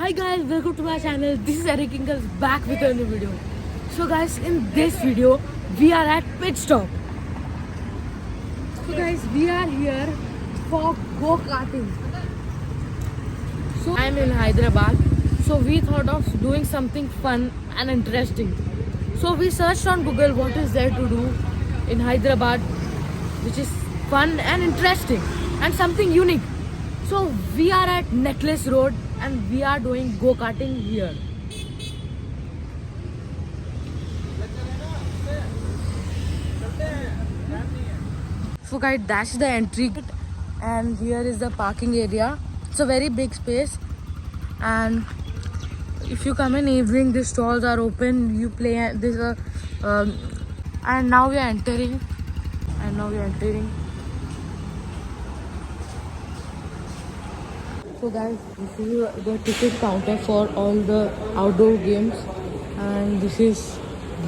Hi guys, welcome to my channel. This is Eric Ingles back with a new video. So guys, in this video, we are at pit stop. So guys, we are here for go-karting. So I'm in Hyderabad. So we thought of doing something fun and interesting. So we searched on Google what is there to do in Hyderabad, which is fun and interesting and something unique. So we are at Necklace Road and we are doing go-karting here. So guys, that's the entry and here is the parking area. It's a very big space, and if you come in evening, the stalls are open. You play there's a and now we are entering. So guys, this is the ticket counter for all the outdoor games, and this is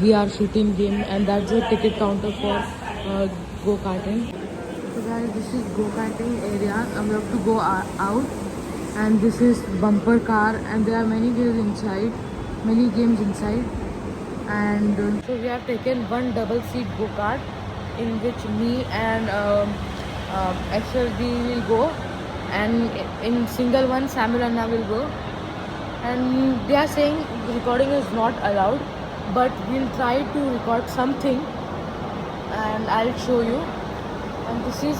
VR shooting game, and that's the ticket counter for go-karting. So guys, this is go-karting area, and we have to go out, and this is bumper car, and there are many games inside, and so we have taken one double seat go-kart in which me and XLD will go, and in single one Samuel Anna will go, and they are saying recording is not allowed, but we'll try to record something and I'll show you. And this is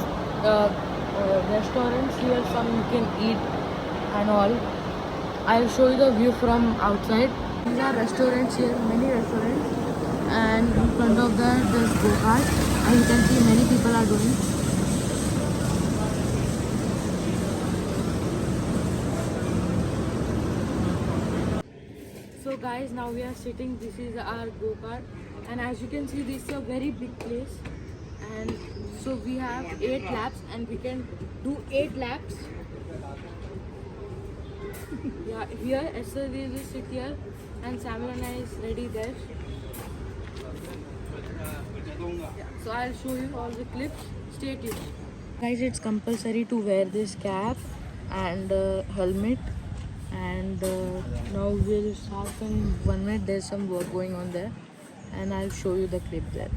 restaurants here, some you can eat and all. I'll show you the view from outside. These are restaurants here, many restaurants, and in front of that there's go-kart, and you can see many people are doing. So guys, now we are sitting. This is our go-kart, and as you can see, this is a very big place, and so we have 8 laps and we can do 8 laps. Yeah, here SLV will sit here and Samuel and I is ready there. So I'll show you all the clips. Stay tuned. Guys, it's compulsory to wear this cap and helmet, and now we'll start in 1 minute. There's some work going on there and I'll show you the clip there.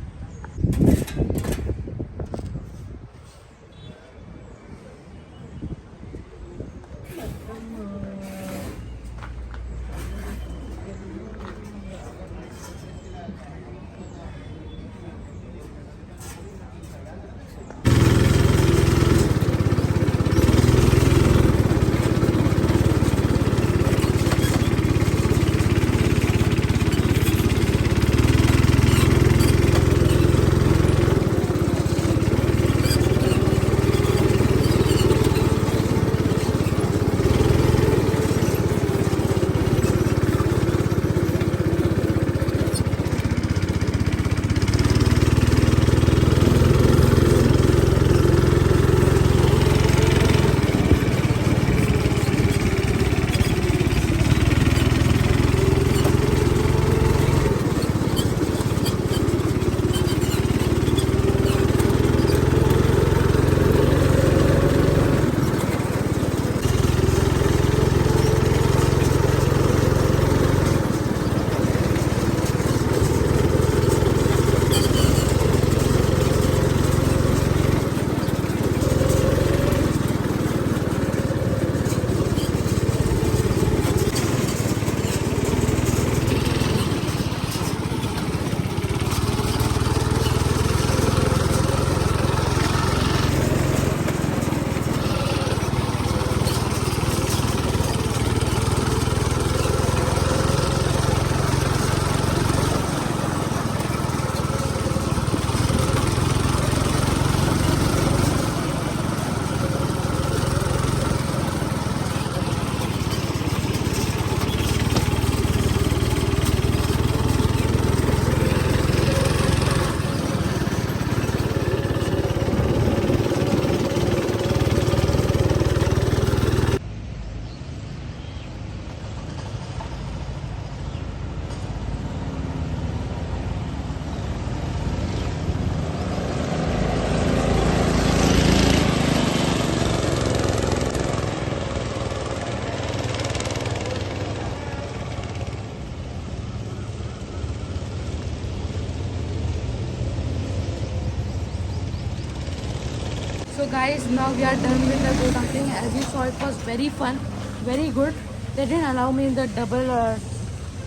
So guys, now we are done with the go-karting. As you saw, it was very fun, very good. They didn't allow me in the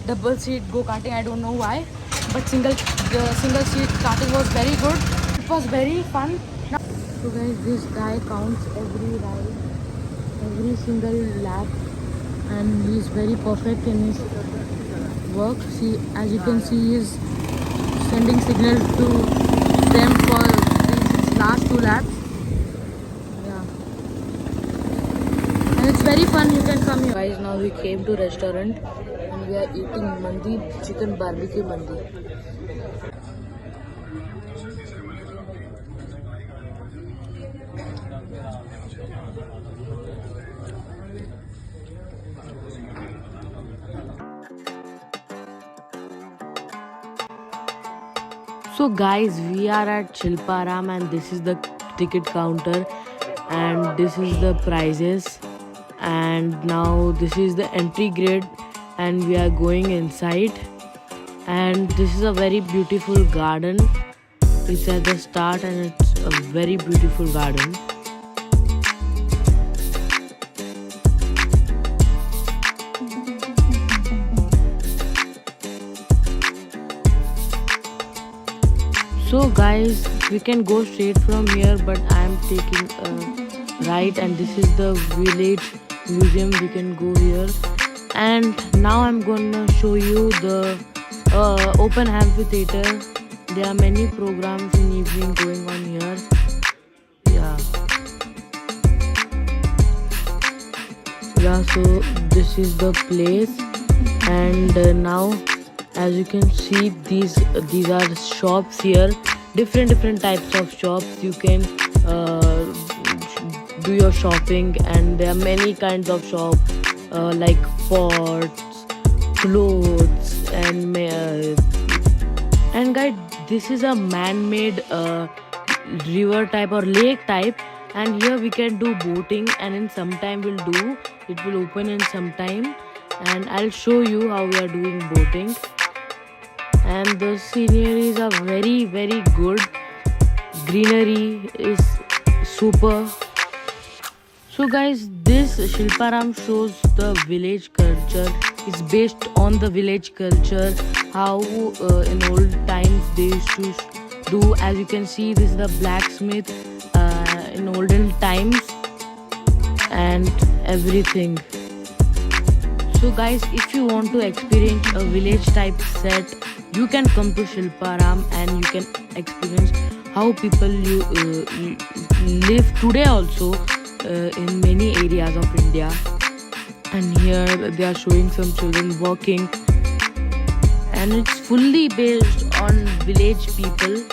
double seat go-karting. I don't know why, but the single seat karting was very good. It was very fun. Now, so guys, this guy counts every ride, every single lap, and he is very perfect in his work. See, as you can see, he is sending signal to them for these last 2 laps. Yeah, and it's very fun. You can come here. Guys, now we came to restaurant and we are eating mandi, chicken barbecue mandi. So guys, we are at Shilparam and this is the ticket counter and this is the prices, and now this is the entry grade and we are going inside, and this is a very beautiful garden. It's at the start and it's a very beautiful garden. So guys, we can go straight from here, but I am taking a right and this is the village museum. We can go here, and now I'm gonna show you the open amphitheater. There are many programs in evening going on here. Yeah, so this is the place, and now as you can see, these are shops here, different types of shops. You can do your shopping, and there are many kinds of shops like pots, clothes, and guys, this is a man-made river type or lake type, and here we can do boating, and in some time it will open in some time, and I'll show you how we are doing boating. And the sceneries are very good. Greenery is super. So guys, this Shilparam shows the village culture. It's based on the village culture, how in old times they used to do. As you can see, this is the blacksmith in olden times and everything. So guys, if you want to experience a village type set, you can come to Shilparam and you can experience how people live today also in many areas of India. And here they are showing some children walking, and it's fully based on village people.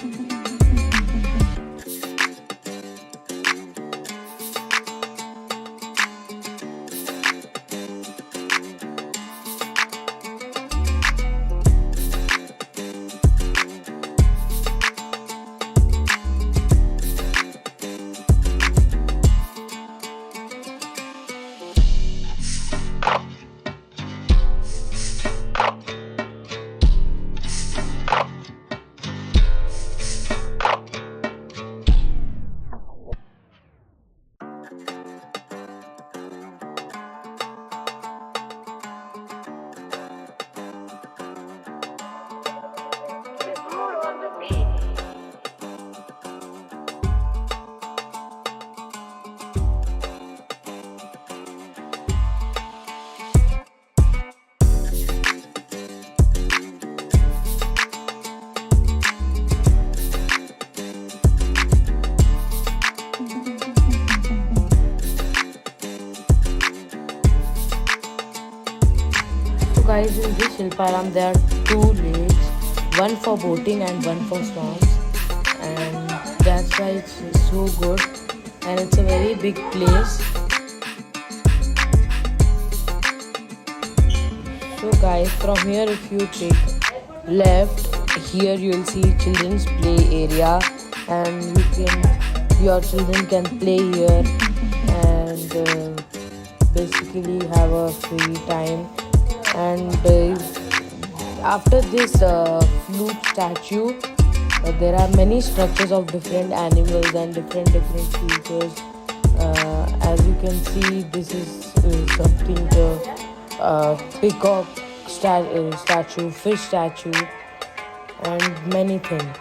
Guys, in this Shilparam there are 2 lakes, one for boating and one for swamps, and that's why it's so good, and it's a very big place. So guys, from here if you take left, here you will see children's play area, and your children can play here and basically have a free time. And after this flute statue, There are many structures of different animals and different features. As you can see, this is something the peacock statue, fish statue, and many things.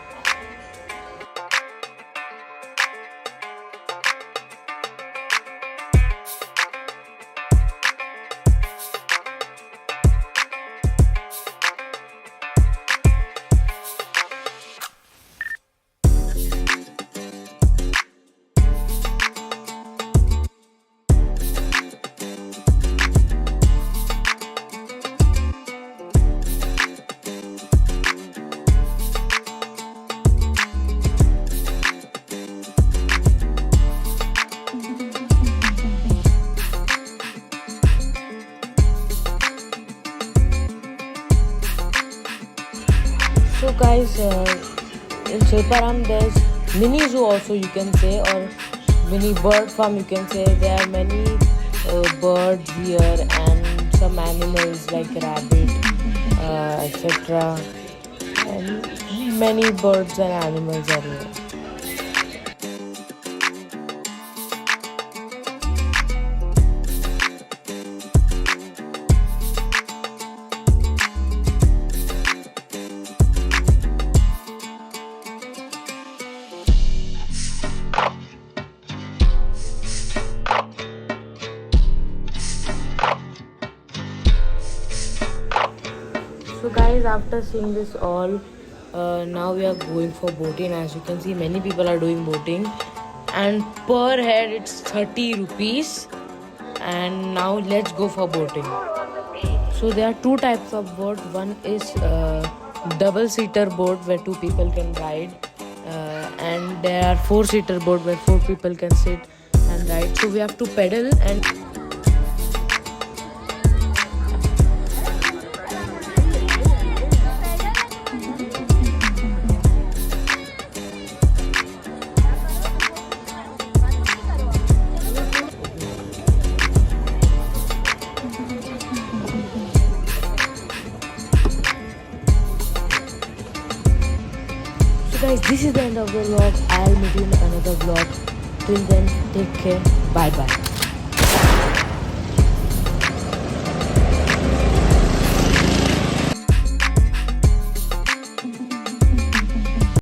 So guys, in Silparam there's mini zoo also, you can say, or mini bird farm, you can say. There are many birds here and some animals like rabbit, etc. And many birds and animals are here. So guys, after seeing this all, now we are going for boating. As you can see, many people are doing boating, and per head it's 30 rupees. And now let's go for boating. So there are two types of boat. One is double-seater boat where two people can ride, and there are four-seater boat where four people can sit and ride. So we have to pedal and guys, this is the end of the vlog. I'll meet you in another vlog. Till then, take care. Bye bye.